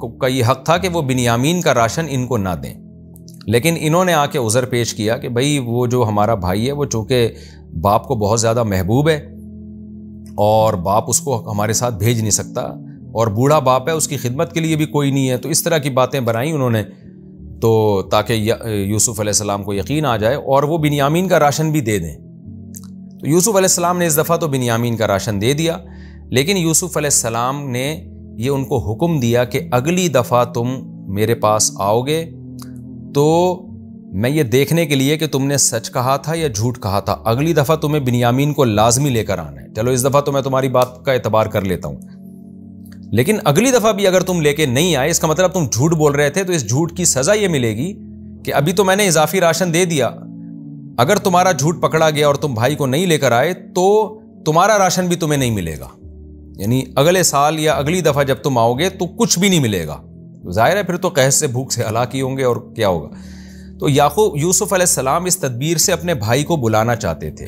کا یہ حق تھا کہ وہ بنیامین کا راشن ان کو نہ دیں، لیکن انہوں نے آ کے عذر پیش کیا کہ بھئی وہ جو ہمارا بھائی ہے وہ چونکہ باپ کو بہت زیادہ محبوب ہے اور باپ اس کو ہمارے ساتھ بھیج نہیں سکتا، اور بوڑھا باپ ہے، اس کی خدمت کے لیے بھی کوئی نہیں ہے، تو اس طرح کی باتیں بنائیں انہوں نے، تو تاکہ یوسف علیہ السلام کو یقین آ جائے اور وہ بنیامین کا راشن بھی دے دیں۔ تو یوسف علیہ السلام نے اس دفعہ تو بنیامین کا راشن دے دیا، لیکن یوسف علیہ السلام نے یہ ان کو حکم دیا کہ اگلی دفعہ تم میرے پاس آؤ گے تو میں یہ دیکھنے کے لیے کہ تم نے سچ کہا تھا یا جھوٹ کہا تھا، اگلی دفعہ تمہیں بنیامین کو لازمی لے کر آنا ہے۔ چلو اس دفعہ تو میں تمہاری بات کا اعتبار کر لیتا ہوں، لیکن اگلی دفعہ بھی اگر تم لے کے نہیں آئے، اس کا مطلب تم جھوٹ بول رہے تھے، تو اس جھوٹ کی سزا یہ ملے گی کہ ابھی تو میں نے اضافی راشن دے دیا، اگر تمہارا جھوٹ پکڑا گیا اور تم بھائی کو نہیں لے کر آئے تو تمہارا راشن بھی تمہیں نہیں ملے گا، یعنی اگلے سال یا اگلی دفعہ جب تم آؤ گے تو کچھ بھی نہیں ملے گا، ظاہر ہے پھر تو قحط سے بھوک سے ہلاک ہی ہوں گے اور کیا ہوگا۔ تو یوسف علیہ السلام اس تدبیر سے اپنے بھائی کو بلانا چاہتے تھے۔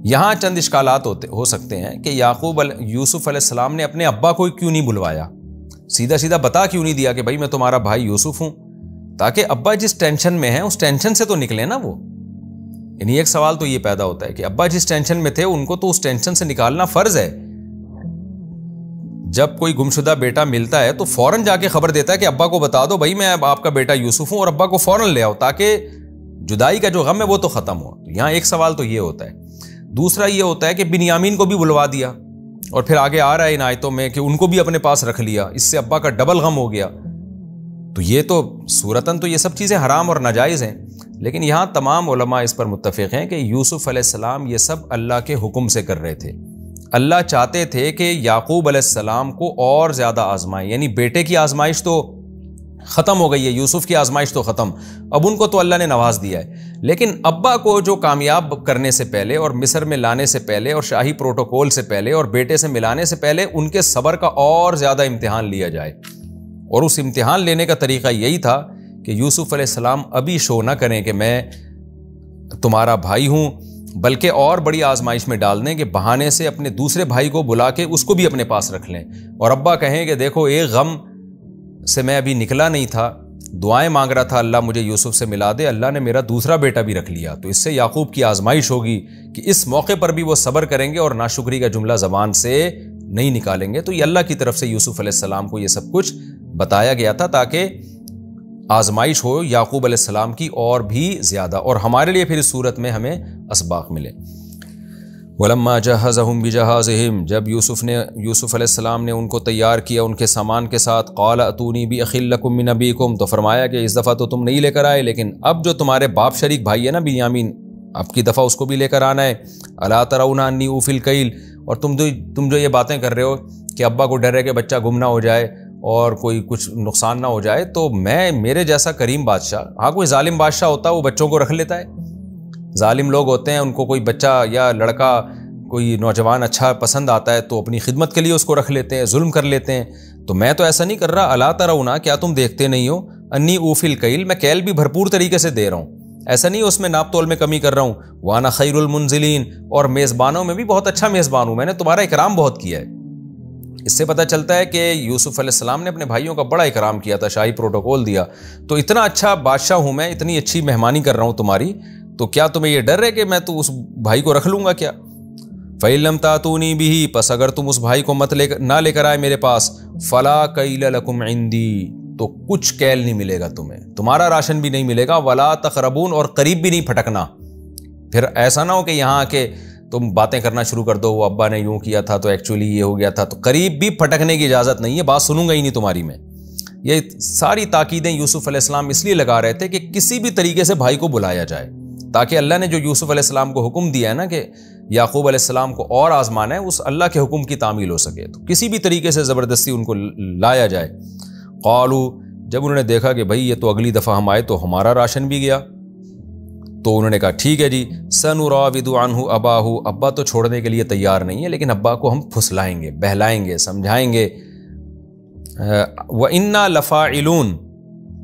یہاں چند اشکالات ہو سکتے ہیں کہ یوسف علیہ السلام نے اپنے ابا کو کیوں نہیں بلوایا، سیدھا سیدھا بتا کیوں نہیں دیا کہ بھائی میں تمہارا بھائی یوسف ہوں، تاکہ ابا جس ٹینشن میں ہیں اس ٹینشن سے تو نکلے نا وہ۔ یعنی ایک سوال تو یہ پیدا ہوتا ہے کہ ابا جس ٹینشن میں تھے ان کو تو اس ٹینشن سے نکالنا فرض ہے۔ جب کوئی گمشدہ بیٹا ملتا ہے تو فوراً جا کے خبر دیتا ہے کہ ابا کو بتا دو بھائی میں آپ کا بیٹا یوسف ہوں، اور ابا کو فوراً لے آؤ تاکہ جدائی کا جو غم ہے وہ تو ختم ہو۔ یہاں ایک سوال تو یہ ہوتا ہے۔ دوسرا یہ ہوتا ہے کہ بنیامین کو بھی بلوا دیا، اور پھر آگے آ رہا ہے ان آیتوں میں کہ ان کو بھی اپنے پاس رکھ لیا، اس سے ابا کا ڈبل غم ہو گیا۔ تو یہ تو صورتاً تو یہ سب چیزیں حرام اور ناجائز ہیں، لیکن یہاں تمام علماء اس پر متفق ہیں کہ یوسف علیہ السلام یہ سب اللہ کے حکم سے کر رہے تھے۔ اللہ چاہتے تھے کہ یعقوب علیہ السلام کو اور زیادہ آزمائیں، یعنی بیٹے کی آزمائش تو ختم ہو گئی ہے، یوسف کی آزمائش تو ختم، اب ان کو تو اللہ نے نواز دیا ہے، لیکن ابا کو جو کامیاب کرنے سے پہلے اور مصر میں لانے سے پہلے اور شاہی پروٹوکول سے پہلے اور بیٹے سے ملانے سے پہلے ان کے صبر کا اور زیادہ امتحان لیا جائے، اور اس امتحان لینے کا طریقہ یہی تھا کہ یوسف علیہ السلام ابھی شو نہ کریں کہ میں تمہارا بھائی ہوں، بلکہ اور بڑی آزمائش میں ڈال دیں کہ بہانے سے اپنے دوسرے بھائی کو بلا کے اس کو بھی اپنے پاس رکھ لیں، اور ابا کہیں کہ دیکھو ایک غم سے میں ابھی نکلا نہیں تھا، دعائیں مانگ رہا تھا اللہ مجھے یوسف سے ملا دے، اللہ نے میرا دوسرا بیٹا بھی رکھ لیا، تو اس سے یعقوب کی آزمائش ہوگی کہ اس موقع پر بھی وہ صبر کریں گے اور ناشکری کا جملہ زبان سے نہیں نکالیں گے۔ تو یہ اللہ کی طرف سے یوسف علیہ السلام کو یہ سب کچھ بتایا گیا تھا تاکہ آزمائش ہو یعقوب علیہ السلام کی اور بھی زیادہ، اور ہمارے لیے پھر اس صورت میں ہمیں اسباق ملے۔ وَلَمَّا جَهَّزَهُمْ بِجَهَازِهِمْ، جب یوسف علیہ السلام نے ان کو تیار کیا ان کے سامان کے ساتھ، قَالَ أَتُونِي بِأَخٍ لَكُم مِّنْ أَبِيكُمْ، تو فرمایا کہ اس دفعہ تو تم نہیں لے کر آئے، لیکن اب جو تمہارے باپ شریک بھائی ہے نا بنیامین، اب کی دفعہ اس کو بھی لے کر آنا ہے۔ أَلَا تَرَوْنَ أَنِّي أُوفِي الْكَيْلَ، اور تم جو یہ باتیں کر رہے ہو کہ ابا کو ڈر ہے کہ بچہ گم نہ ہو جائے اور کوئی کچھ نقصان نہ ہو جائے، تو میرے جیسا کریم بادشاہ، ہاں کوئی ظالم بادشاہ ہوتا ہے وہ بچوں کو رکھ لیتا ہے، ظالم لوگ ہوتے ہیں ان کو کوئی بچہ یا لڑکا کوئی نوجوان اچھا پسند آتا ہے تو اپنی خدمت کے لیے اس کو رکھ لیتے ہیں، ظلم کر لیتے ہیں، تو میں تو ایسا نہیں کر رہا۔ الا ترون، کیا تم دیکھتے نہیں ہو، انی اوفی الکیل، میں کیل بھی بھرپور طریقے سے دے رہا ہوں، ایسا نہیں اس میں ناپ تول میں کمی کر رہا ہوں، وانا خیر المنزلین، اور میزبانوں میں بھی بہت اچھا میزبان ہوں، میں نے تمہارا اکرام بہت کیا ہے۔ اس سے پتہ چلتا ہے کہ یوسف علیہ السلام نے اپنے بھائیوں کا بڑا اکرام کیا تھا، شاہی پروٹوکول دیا، تو اتنا اچھا بادشاہ ہوں میں، اتنی اچھی مہمانی کر رہا ہوں تمہاری، تو کیا تمہیں یہ ڈر ہے کہ میں تو اس بھائی کو رکھ لوں گا کیا؟ فَإِن لَّمْ تَأْتُونِي بِهِ، پس اگر تم اس بھائی کو نہ لے کر آئے میرے پاس، فَلَا كَيْلَ لَكُمْ عِندِي، تو کچھ کیل نہیں ملے گا تمہیں، تمہارا راشن بھی نہیں ملے گا، وَلَا تَقْرَبُونَ، اور قریب بھی نہیں پھٹکنا۔ پھر ایسا نہ ہو کہ یہاں آ کے تم باتیں کرنا شروع کر دو، وہ ابا نے یوں کیا تھا تو ایکچولی یہ ہو گیا تھا، تو قریب بھی پھٹکنے کی اجازت نہیں ہے، بات سنوں گا ہی نہیں تمہاری میں۔ یہ ساری تاکیدیں یوسف علیہ السلام اس لیے لگا رہے تھے کہ کسی بھی طریقے سے بھائی کو بلایا جائے، تاکہ اللہ نے جو یوسف علیہ السلام کو حکم دیا ہے نا کہ یعقوب علیہ السلام کو اور آزمانا ہے، اس اللہ کے حکم کی تعمیل ہو سکے، تو کسی بھی طریقے سے زبردستی ان کو لایا جائے۔ قالوا، جب انہوں نے دیکھا کہ بھئی یہ تو اگلی دفعہ ہم آئے تو ہمارا راشن بھی گیا، تو انہوں نے کہا ٹھیک ہے جی، سنراود عنہ اباہ، ابا تو چھوڑنے کے لیے تیار نہیں ہے، لیکن ابا کو ہم پھسلائیں گے، بہلائیں گے، سمجھائیں گے، وَإِنَّا لَفَاعِلُونَ،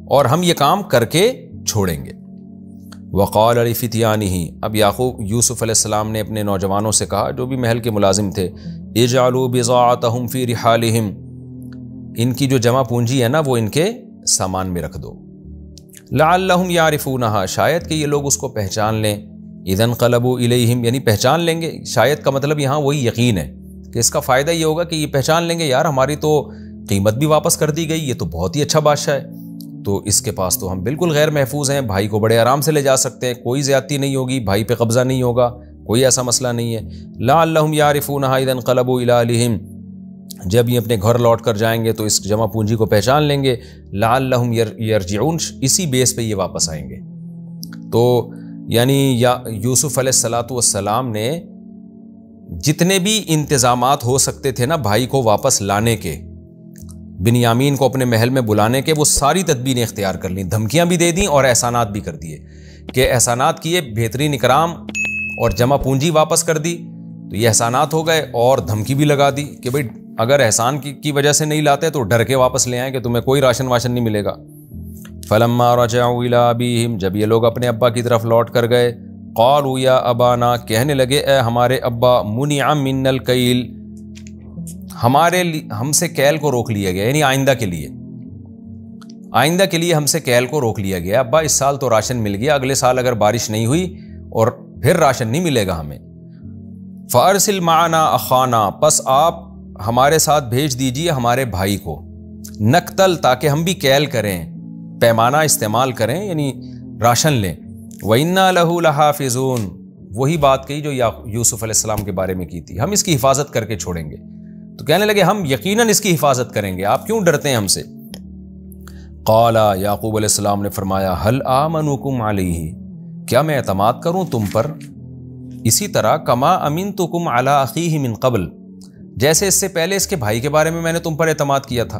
اور ہم یہ کام کر کے چھوڑیں گے۔ وقال لفتیانہ، اب یوسف علیہ السلام نے اپنے نوجوانوں سے کہا جو بھی محل کے ملازم تھے، اجعلوا بضاعتهم فی رحالہم، ان کی جو جمع پونجی ہے نا وہ ان کے سامان میں رکھ دو. لعلہم یعرفونہا، شاید کہ یہ لوگ اس کو پہچان لیں. اذا انقلبوا الیہم، یعنی پہچان لیں گے. شاید کا مطلب یہاں وہی یقین ہے کہ اس کا فائدہ یہ ہوگا کہ یہ پہچان لیں گے یار ہماری تو قیمت بھی واپس کر دی گئی، یہ تو بہت ہی اچھا بادشاہ ہے، تو اس کے پاس تو ہم بالکل غیر محفوظ ہیں، بھائی کو بڑے آرام سے لے جا سکتے ہیں، کوئی زیادتی نہیں ہوگی، بھائی پہ قبضہ نہیں ہوگا، کوئی ایسا مسئلہ نہیں ہے. لعلہم یعرفونہا اذا انقلبوا الی اہلہم، جب یہ اپنے گھر لوٹ کر جائیں گے تو اس جمع پونجی کو پہچان لیں گے. لعلہم یرجعون، اسی بیس پہ یہ واپس آئیں گے. تو یعنی یوسف علیہ السلام نے جتنے بھی انتظامات ہو سکتے تھے نا بھائی کو واپس لانے کے، بنیامین کو اپنے محل میں بلانے کے، وہ ساری تدبیریں اختیار کر لیں. دھمکیاں بھی دے دیں اور احسانات بھی کر دیے کہ احسانات کیے، بہترین اکرام اور جمع پونجی واپس کر دی، تو یہ احسانات ہو گئے، اور دھمکی بھی لگا دی کہ بھئی اگر احسان کی وجہ سے نہیں لاتے تو ڈر کے واپس لے آئیں کہ تمہیں کوئی راشن واشن نہیں ملے گا. فلما رجعوا الی ابیہم، جب یہ لوگ اپنے ابا کی طرف لوٹ کر گئے، قالوا یا ابانا، کہنے لگے اے ہمارے ابا، منع منا الکیل، ہم سے کیل کو روک لیا گیا، یعنی آئندہ کے لیے ہم سے کیل کو روک لیا گیا. ابا اس سال تو راشن مل گیا، اگلے سال اگر بارش نہیں ہوئی اور پھر راشن نہیں ملے گا ہمیں. فارسل معنا اخانا، پس آپ ہمارے ساتھ بھیج دیجئے ہمارے بھائی کو، نقتل، تاکہ ہم بھی کیل کریں، پیمانہ استعمال کریں، یعنی راشن لیں. وَإِنَّا لَهُ لَحَافِظُونَ، وہی بات کہی جو یوسف علیہ السلام کے بارے میں کی تھی، ہم اس کی حفاظت کر کے چھوڑیں گے. تو کہنے لگے ہم یقیناً اس کی حفاظت کریں گے، آپ کیوں ڈرتے ہیں ہم سے. قال، یعقوب علیہ السلام نے فرمایا، هل آمنکم علیہ، کیا میں اعتماد کروں تم پر، اسی طرح کما امنتکم علی اخیہ من قبل، جیسے اس سے پہلے اس کے بھائی کے بارے میں میں نے تم پر اعتماد کیا تھا.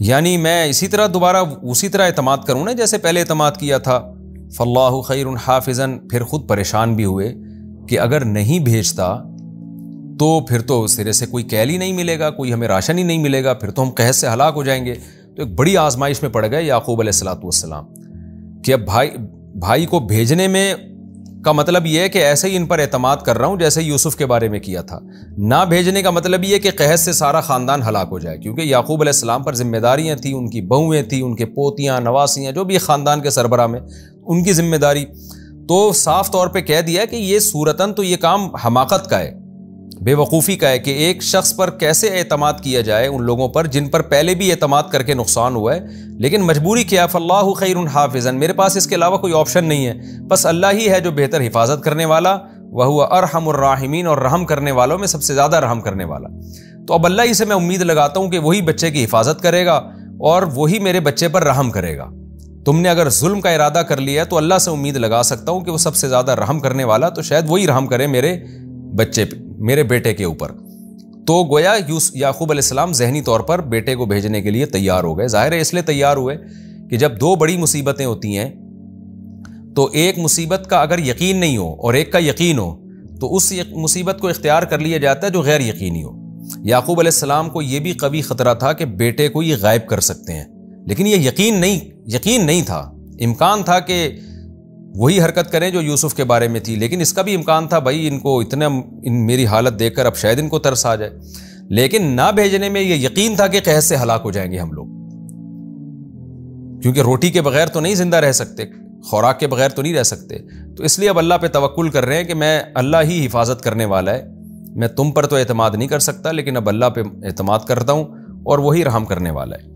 یعنی میں اسی طرح دوبارہ اسی طرح اعتماد کروں نا جیسے پہلے اعتماد کیا تھا. فاللہ خیر حافظا، پھر خود پریشان بھی ہوئے کہ اگر نہیں بھیجتا تو پھر تو سرے سے کوئی کیل ہی نہیں ملے گا، کوئی ہمیں راشن ہی نہیں ملے گا، پھر تو ہم قحط سے ہلاک ہو جائیں گے. تو ایک بڑی آزمائش میں پڑ گئے یعقوب علیہ السلام کہ اب بھائی کو بھیجنے میں کا مطلب یہ ہے کہ ایسے ہی ان پر اعتماد کر رہا ہوں جیسے یوسف کے بارے میں کیا تھا. نہ بھیجنے کا مطلب یہ کہ قحط سے سارا خاندان ہلاک ہو جائے، کیونکہ یعقوب علیہ السلام پر ذمہ داریاں تھیں، ان کی بہویں تھیں، ان کے پوتیاں نواسیاں، جو بھی خاندان کے سربراہ میں ان کی ذمہ داری. تو صاف طور پہ کہہ دیا کہ یہ صورتاً تو یہ کام حماقت کا ہے، بے وقوفی کا ہے کہ ایک شخص پر کیسے اعتماد کیا جائے، ان لوگوں پر جن پر پہلے بھی اعتماد کر کے نقصان ہوا ہے. لیکن مجبوری کیا، فاللہ خیر حافظا، میرے پاس اس کے علاوہ کوئی آپشن نہیں ہے، بس اللہ ہی ہے جو بہتر حفاظت کرنے والا، وہو ارحم الراحمین، اور رحم کرنے والوں میں سب سے زیادہ رحم کرنے والا. تو اب اللہ ہی سے میں امید لگاتا ہوں کہ وہی بچے کی حفاظت کرے گا اور وہی میرے بچے پر رحم کرے گا. تم نے اگر ظلم کا ارادہ کر لیا ہے تو اللہ سے امید لگا سکتا ہوں کہ وہ سب سے زیادہ رحم کرنے والا، تو شاید وہی رحم کرے میرے بچے پہ، میرے بیٹے کے اوپر. تو گویا یعقوب علیہ السلام ذہنی طور پر بیٹے کو بھیجنے کے لیے تیار ہو گئے. ظاہر ہے اس لیے تیار ہوئے کہ جب دو بڑی مصیبتیں ہوتی ہیں تو ایک مصیبت کا اگر یقین نہیں ہو اور ایک کا یقین ہو تو اس مصیبت کو اختیار کر لیا جاتا ہے جو غیر یقینی ہو. یعقوب علیہ السلام کو یہ بھی قوی خطرہ تھا کہ بیٹے کو یہ غائب کر سکتے ہیں، لیکن یہ یقین نہیں تھا. امکان تھا کہ وہی حرکت کریں جو یوسف کے بارے میں تھی، لیکن اس کا بھی امکان تھا بھائی ان کو اتنا میری حالت دیکھ کر اب شاید ان کو ترس آ جائے. لیکن نہ بھیجنے میں یہ یقین تھا کہ قحط سے ہلاک ہو جائیں گے ہم لوگ، کیونکہ روٹی کے بغیر تو نہیں زندہ رہ سکتے، خوراک کے بغیر تو نہیں رہ سکتے. تو اس لیے اب اللہ پہ توکل کر رہے ہیں کہ میں اللہ ہی حفاظت کرنے والا ہے، میں تم پر تو اعتماد نہیں کر سکتا، لیکن اب اللہ پہ اعتماد کرتا ہوں اور وہی رحم کرنے والا ہے.